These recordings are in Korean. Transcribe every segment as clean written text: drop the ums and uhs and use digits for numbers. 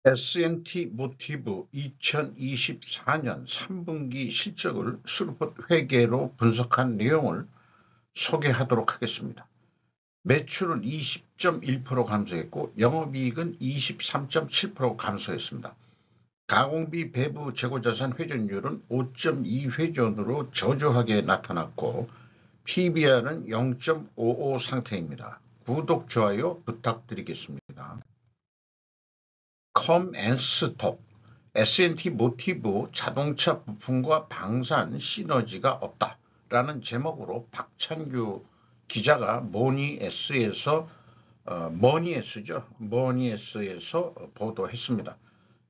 S&T 모티브 2024년 3분기 실적을 스루펫 회계로 분석한 내용을 소개하도록 하겠습니다. 매출은 20.1% 감소했고 영업이익은 23.7% 감소했습니다. 가공비 배부 재고자산 회전율은 5.2회전으로 저조하게 나타났고 PBR은 0.55 상태입니다. 구독, 좋아요 부탁드리겠습니다. 컴앤스톡 S&T 모티브 자동차 부품과 방산 시너지가 없다라는 제목으로 박찬규 기자가 머니에스에서 보도했습니다.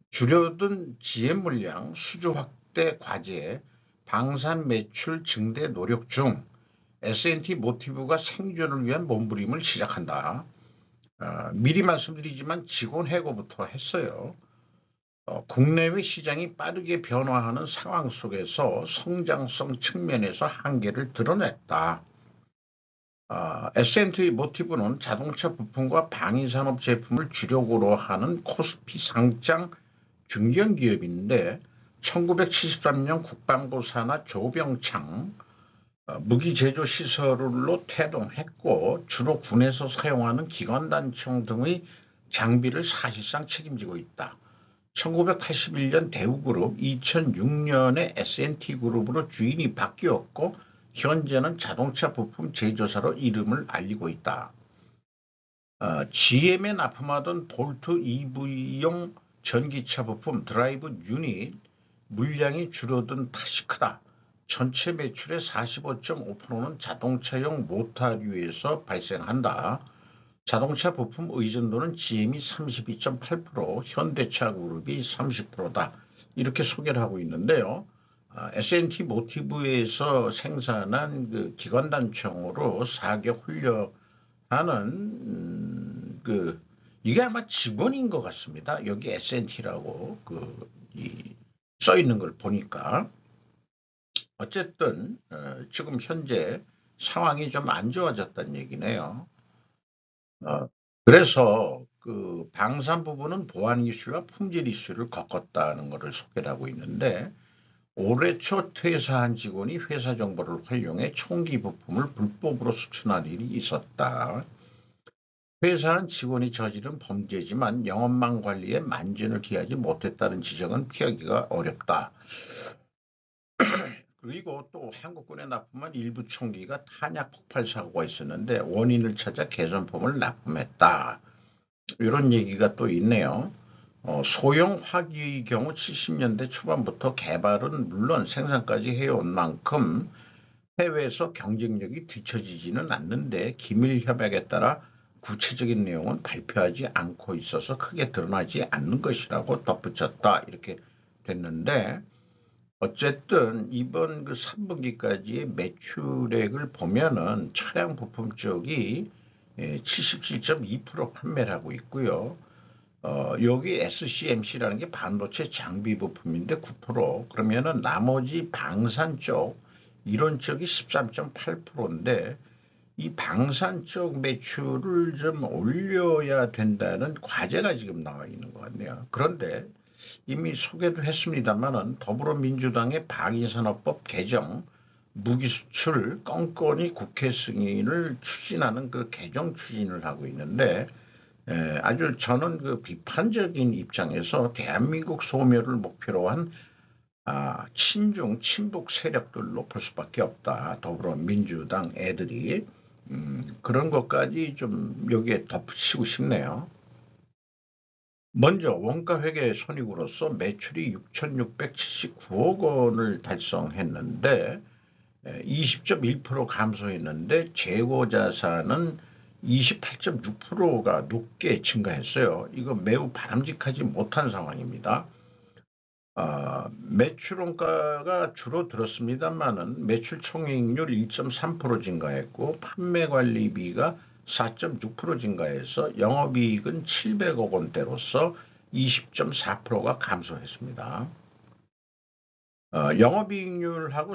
줄여든 GM 물량 수주 확대 과제에 방산 매출 증대 노력 중 S&T 모티브가 생존을 위한 몸부림을 시작한다. 미리 말씀드리지만 직원 해고부터 했어요. 국내외 시장이 빠르게 변화하는 상황 속에서 성장성 측면에서 한계를 드러냈다. S&T 모티브는 자동차 부품과 방위산업 제품을 주력으로 하는 코스피 상장 중견기업인데 1973년 국방부 산하 조병창 무기 제조 시설로 태동했고 주로 군에서 사용하는 기관단총 등의 장비를 사실상 책임지고 있다. 1981년 대우그룹, 2006년에 S&T그룹으로 주인이 바뀌었고 현재는 자동차 부품 제조사로 이름을 알리고 있다. GM에 납품하던 볼트 EV용 전기차 부품 드라이브 유닛 물량이 줄어든 탓이 크다. 전체 매출의 45.5%는 자동차용 모터류에서 발생한다. 자동차 부품 의존도는 GM이 32.8%, 현대차그룹이 30%다. 이렇게 소개를 하고 있는데요. S&T 모티브에서 생산한 그 기관단총으로 사격 훈련하는 이게 아마 직원인 것 같습니다. 여기 S&T라고 써 있는 걸 보니까. 어쨌든 지금 현재 상황이 좀 안 좋아졌다는 얘기네요. 그래서 그 방산 부분은 보안 이슈와 품질 이슈를 겪었다는 것을 소개를 하고 있는데 올해 초 퇴사한 직원이 회사 정보를 활용해 총기 부품을 불법으로 수출한 일이 있었다. 회사한 직원이 저지른 범죄지만 영업망 관리에 만전을 기하지 못했다는 지적은 피하기가 어렵다. 그리고 또 한국군에 납품한 일부 총기가 탄약 폭발 사고가 있었는데 원인을 찾아 개선품을 납품했다. 이런 얘기가 또 있네요. 소형 화기의 경우 70년대 초반부터 개발은 물론 생산까지 해온 만큼 해외에서 경쟁력이 뒤처지지는 않는데 기밀 협약에 따라 구체적인 내용은 발표하지 않고 있어서 크게 드러나지 않는 것이라고 덧붙였다. 이렇게 됐는데 어쨌든 이번 그 3분기까지의 매출액을 보면은 차량 부품 쪽이 77.2% 판매를 하고 있고요. 여기 SCMC라는 게 반도체 장비 부품인데 9%, 그러면은 나머지 방산 쪽, 이런 쪽이 13.8%인데 이 방산 쪽 매출을 좀 올려야 된다는 과제가 지금 나와 있는 것 같네요. 그런데 이미 소개도 했습니다만은 더불어민주당의 방위산업법 개정, 무기수출 건건히 국회 승인을 추진하는 그 개정 추진을 하고 있는데 아주 저는 그 비판적인 입장에서 대한민국 소멸을 목표로 한 친중 친북 세력들로 볼 수밖에 없다. 더불어민주당 애들이 그런 것까지 좀 여기에 덧붙이고 싶네요. 먼저 원가회계 손익으로서 매출이 6,679억 원을 달성했는데 20.1% 감소했는데 재고자산은 28.6%가 높게 증가했어요. 이거 매우 바람직하지 못한 상황입니다. 매출 원가가 줄어들었습니다만은 매출 총이익률 1.3% 증가했고 판매 관리비가 4.6% 증가해서 영업이익은 700억 원대로서 20.4%가 감소했습니다. 영업이익률하고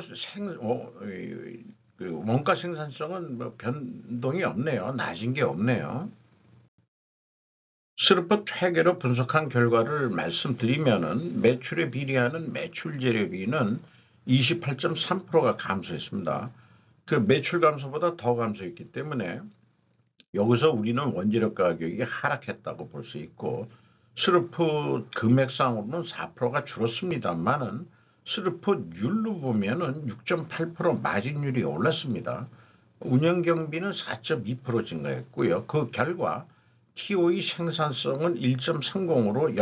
그 원가 생산성은 뭐 변동이 없네요. 낮은 게 없네요. 스르프 회계로 분석한 결과를 말씀드리면은 매출에 비례하는 매출 재료비는 28.3%가 감소했습니다. 그 매출 감소보다 더 감소했기 때문에 여기서 우리는 원재료 가격이 하락했다고 볼 수 있고, 스르프 금액상으로는 4%가 줄었습니다만은 스르프율로 보면은 6.8% 마진율이 올랐습니다. 운영경비는 4.2% 증가했고요. 그 결과 TOE 생산성은 1.30으로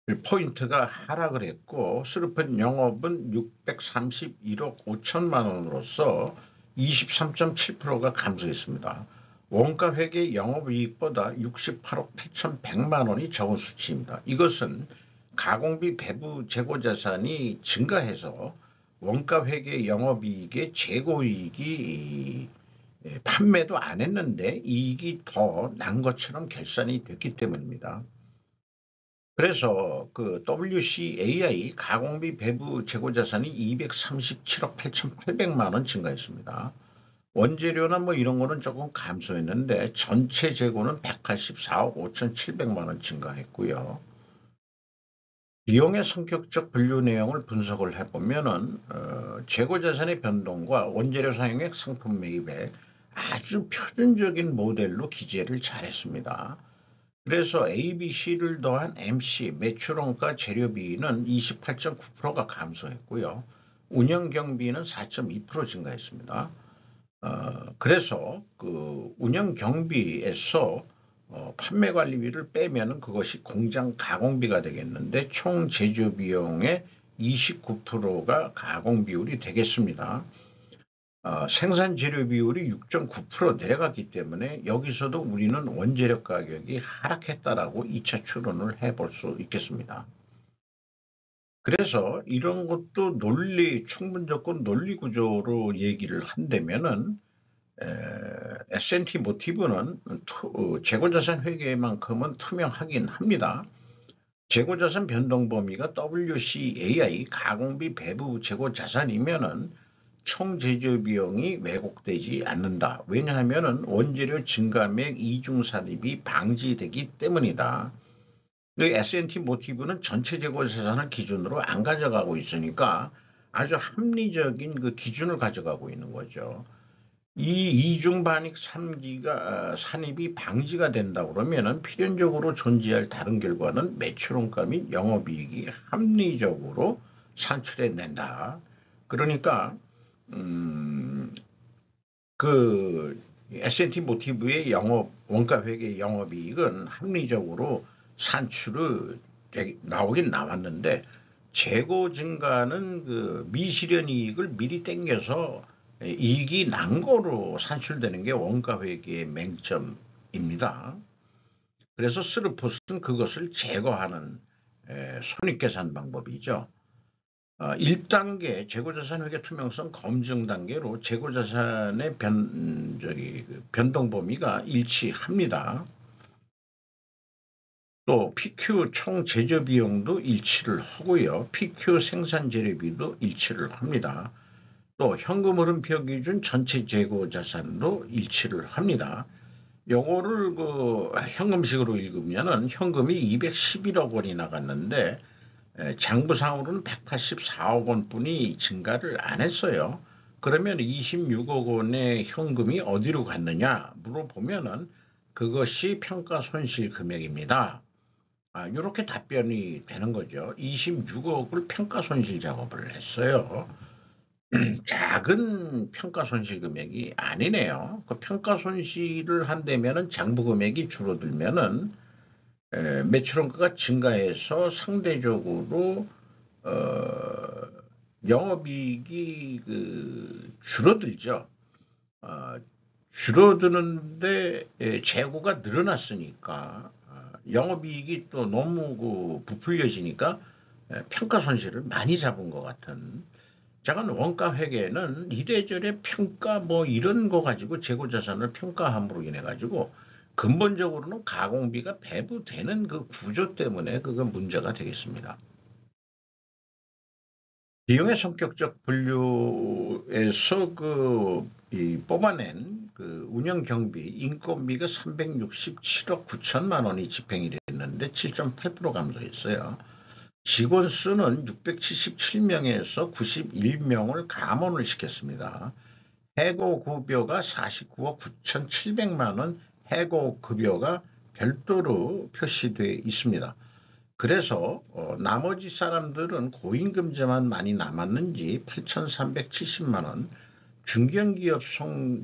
0.11포인트가 하락을 했고, 스르프 영업은 631억 5천만 원으로서 23.7%가 감소했습니다. 원가 회계 영업이익보다 68억 8,100만 원이 적은 수치입니다. 이것은 가공비 배부 재고자산이 증가해서 원가 회계 영업이익의 재고이익이 판매도 안 했는데 이익이 더 난 것처럼 결산이 됐기 때문입니다. 그래서 그 WCAI 가공비 배부 재고자산이 237억 8,800만 원 증가했습니다. 원재료나 뭐 이런 거는 조금 감소했는데 전체 재고는 184억 5,700만 원 증가했고요. 비용의 성격적 분류 내용을 분석을 해보면은 재고자산의 변동과 원재료 사용액 상품 매입액 아주 표준적인 모델로 기재를 잘했습니다. 그래서 ABC를 더한 MC 매출원가 재료비는 28.9%가 감소했고요. 운영경비는 4.2% 증가했습니다. 그래서 그 운영경비에서 판매관리비를 빼면 그것이 공장 가공비가 되겠는데 총 제조비용의 29%가 가공비율이 되겠습니다. 생산 재료 비율이 6.9% 내려갔기 때문에 여기서도 우리는 원재료 가격이 하락했다라고 2차 추론을 해볼 수 있겠습니다. 그래서 이런 것도 충분조건 논리 구조로 얘기를 한다면은 S&T 모티브는 재고자산 회계만큼은 투명하긴 합니다. 재고자산 변동 범위가 WCAI 가공비 배부 재고자산이면은 총 제조 비용이 왜곡되지 않는다. 왜냐하면 원재료 증가액 이중 산입이 방지되기 때문이다. S&T 모티브는 전체 재고 자산을 기준으로 안 가져가고 있으니까 아주 합리적인 그 기준을 가져가고 있는 거죠. 이 이중 반익 산입이 방지가 된다 그러면은 필연적으로 존재할 다른 결과는 매출원가 및 영업이익이 합리적으로 산출해낸다. 그러니까 그 S&T 모티브의 원가 회계 영업이익은 합리적으로 산출을 나오긴 나왔는데 재고 증가는 그 미실현 이익을 미리 땡겨서 이익이 난 거로 산출되는 게 원가 회계의 맹점입니다. 그래서 스르폿은 그것을 제거하는 손익계산 방법이죠. 1단계 재고자산 회계 투명성 검증 단계로 재고자산의 변동 범위가 일치합니다. 또 PQ 총 제조 비용도 일치를 하고요. PQ 생산 재료비도 일치를 합니다. 또 현금 흐름표 기준 전체 재고자산도 일치를 합니다. 요거를 그 현금식으로 읽으면은 현금이 211억 원이 나갔는데 장부상으로는 184억 원뿐이 증가를 안 했어요. 그러면 26억 원의 현금이 어디로 갔느냐 물어보면은 그것이 평가손실 금액입니다. 이렇게 답변이 되는 거죠. 26억을 평가손실 작업을 했어요. 작은 평가손실 금액이 아니네요. 그 평가손실을 한다면은 장부 금액이 줄어들면은 매출원가가 증가해서 상대적으로 영업이익이 줄어들죠. 줄어드는데 재고가 늘어났으니까 영업이익이 또 너무 부풀려지니까 평가손실을 많이 잡은 것 같은. 작은 원가 회계는 이래저래 평가 뭐 이런 거 가지고 재고자산을 평가함으로 인해 가지고 근본적으로는 가공비가 배부되는 그 구조 때문에 그거 문제가 되겠습니다. 비용의 성격적 분류에서 뽑아낸 그 운영 경비, 인건비가 367억 9천만 원이 집행이 됐는데 7.8% 감소했어요. 직원 수는 677명에서 91명을 감원을 시켰습니다. 해고급여가 49억 9,700만 원 해고급여가 별도로 표시되어 있습니다. 그래서 나머지 사람들은 고임금제만 많이 남았는지 8,370만 원, 중견기업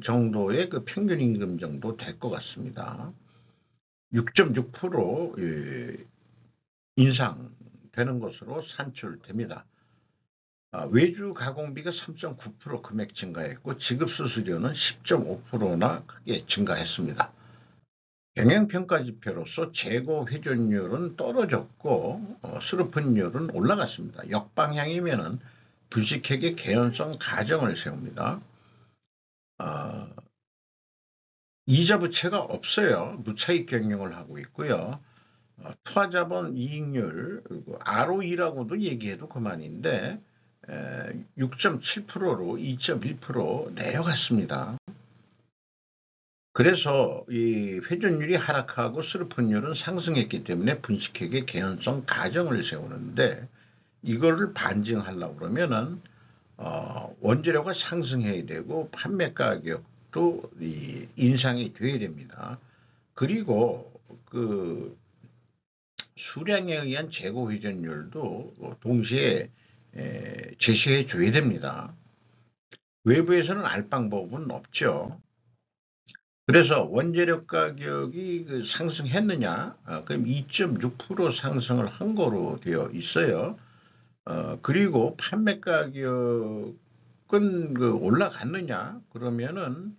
정도의 그 평균 임금 정도 될 것 같습니다. 6.6% 인상되는 것으로 산출됩니다. 외주 가공비가 3.9% 금액 증가했고 지급수수료는 10.5%나 크게 증가했습니다. 경영평가지표로서 재고 회전율은 떨어졌고 수르픈율은 올라갔습니다. 역방향이면은 불식회계 개연성 가정을 세웁니다. 이자 부채가 없어요. 무차익 경영을 하고 있고요. 투하자본 이익률 ROE라고도 얘기해도 그만인데 6.7%로 2.1% 내려갔습니다. 그래서 이 회전율이 하락하고 수르픈율은 상승했기 때문에 분식회계 개연성 가정을 세우는데 이거를 반증하려고 그러면은 원재료가 상승해야 되고 판매 가격도 인상이 돼야 됩니다. 그리고 그 수량에 의한 재고 회전율도 동시에 제시해 줘야 됩니다. 외부에서는 알 방법은 없죠. 그래서 원재료 가격이 상승했느냐? 그럼 2.6% 상승을 한 거로 되어 있어요. 그리고 판매 가격은 올라갔느냐? 그러면은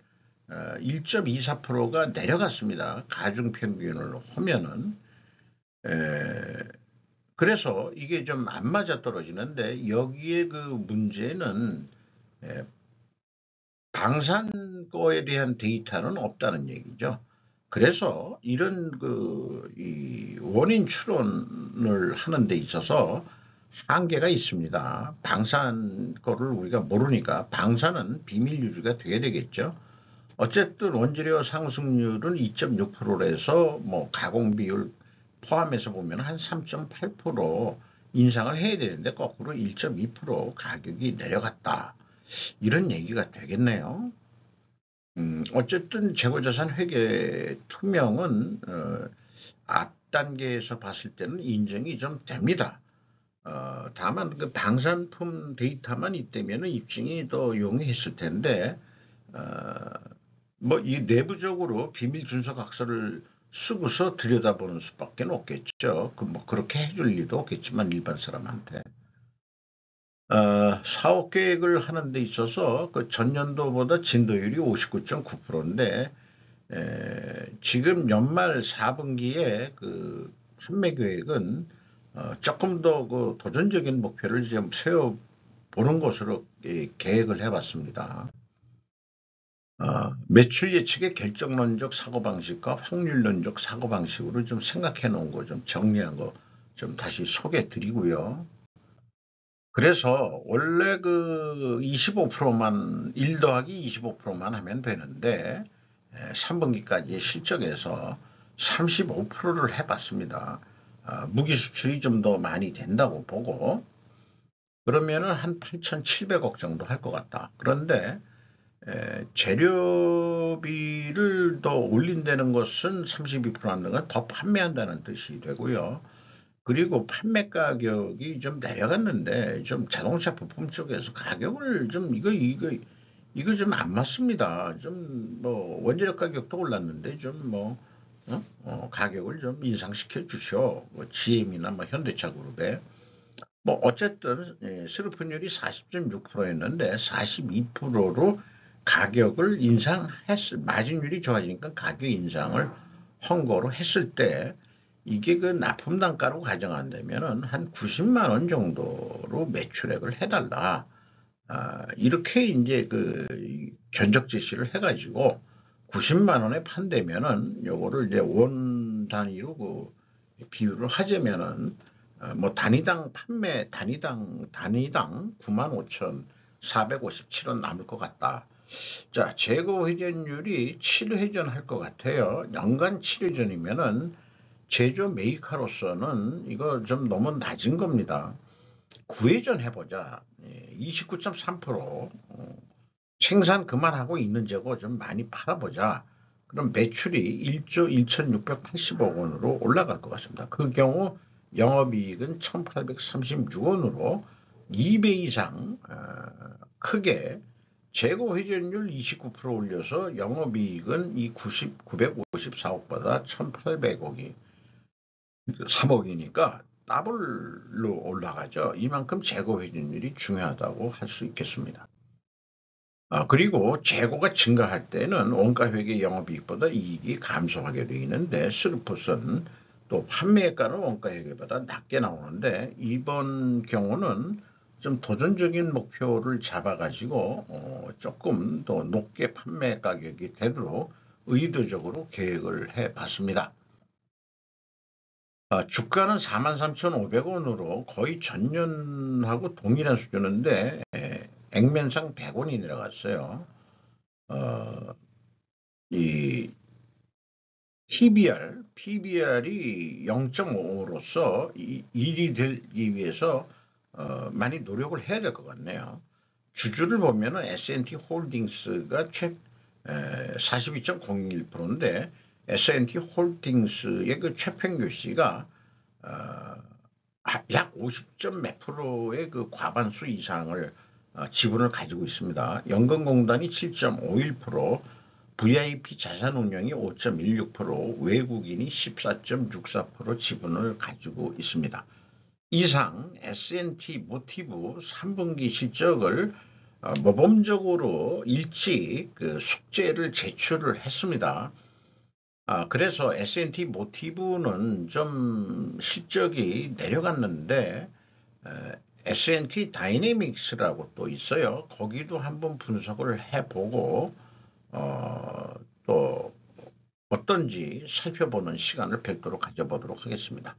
1.24%가 내려갔습니다. 가중평균을 하면은. 그래서 이게 좀 안 맞아 떨어지는데 여기에 그 문제는 방산 거에 대한 데이터는 없다는 얘기죠. 그래서 이런 이 원인 추론을 하는 데 있어서 한계가 있습니다. 방산 거를 우리가 모르니까 방산은 비밀 유지가 돼야 되겠죠. 어쨌든 원재료 상승률은 2.6%에서 뭐 가공비율 포함해서 보면 한 3.8% 인상을 해야 되는데 거꾸로 1.2% 가격이 내려갔다. 이런 얘기가 되겠네요. 어쨌든 재고자산 회계 투명은 앞 단계에서 봤을 때는 인정이 좀 됩니다. 다만 그 방산품 데이터만 있다면 입증이 더 용이했을 텐데 뭐 이 내부적으로 비밀 준서 각서를 쓰고서 들여다보는 수밖에 없겠죠. 뭐 그렇게 해줄 리도 없겠지만 일반 사람한테. 사업 계획을 하는 데 있어서 그 전년도보다 진도율이 59.9%인데 지금 연말 4분기에 그 판매 계획은 조금 더 그 도전적인 목표를 좀 세워 보는 것으로 계획을 해봤습니다. 매출 예측의 결정론적 사고방식과 확률론적 사고방식으로 좀 생각해 놓은 거 좀 정리한 거 좀 다시 소개해 드리고요. 그래서 원래 그 25%만 1 더하기 25%만 하면 되는데 3분기까지 실적에서 35%를 해봤습니다. 무기 수출이 좀 더 많이 된다고 보고 그러면은 한 8,700억 정도 할 것 같다. 그런데 재료비를 더 올린다는 것은 32% 하는 건 더 판매한다는 뜻이 되고요. 그리고 판매 가격이 좀 내려갔는데 좀 자동차 부품 쪽에서 가격을 좀 이거 좀 안 맞습니다. 좀 뭐 원재료 가격도 올랐는데 좀 뭐 가격을 좀 인상시켜 주셔. 뭐 GM이나 뭐 현대차 그룹에 뭐 어쨌든 수르픈율이 40.6%였는데 42%로 가격을 마진율이 좋아지니까 가격 인상을 헌거로 했을 때 이게 그 납품 단가로 가정한다면은 한 90만 원 정도로 매출액을 해달라. 이렇게 이제 그 견적 제시를 해가지고 90만 원에 판다면은 요거를 이제 원 단위로 그 비율을 하자면은 뭐 단위당 95,457원 남을 것 같다. 자, 재고 회전율이 7회전 할 것 같아요. 연간 7회전이면은 제조 메이커로서는 이거 좀 너무 낮은 겁니다. 9회전 해보자. 29.3%. 생산 그만하고 있는 재고 좀 많이 팔아보자. 그럼 매출이 1조 1,680억 원으로 올라갈 것 같습니다. 그 경우 영업이익은 1,836원으로 2배 이상 크게 재고 회전율 29% 올려서 영업이익은 이 954억보다 1,800억이 3억이니까 더블로 올라가죠. 이만큼 재고 회전율이 중요하다고 할 수 있겠습니다. 그리고 재고가 증가할 때는 원가회계 영업이익보다 이익이 감소하게 되어 있는데 스루풋은 또 판매가는 원가회계보다 낮게 나오는데 이번 경우는 좀 도전적인 목표를 잡아가지고 조금 더 높게 판매 가격이 되도록 의도적으로 계획을 해봤습니다. 주가는 43,500원으로 거의 전년하고 동일한 수준인데 액면상 100원이 내려갔어요. 이 PBR이 0.5로서 1이 되기 위해서 많이 노력을 해야 될 것 같네요. 주주를 보면은 S&T 홀딩스가 42.01%인데 S&T 홀딩스의 그 최평균 씨가 약 50점 몇 프로의 그 과반수 이상을 지분을 가지고 있습니다. 연금공단이 7.51%, VIP 자산운용이 5.16%, 외국인이 14.64% 지분을 가지고 있습니다. 이상 S&T 모티브 3분기 실적을 모범적으로 일찍 그 숙제를 제출을 했습니다. 그래서 S&T 모티브는 좀 실적이 내려갔는데 S&T 다이내믹스라고 또 있어요. 거기도 한번 분석을 해보고 또 어떤지 살펴보는 시간을 별도로 가져보도록 하겠습니다.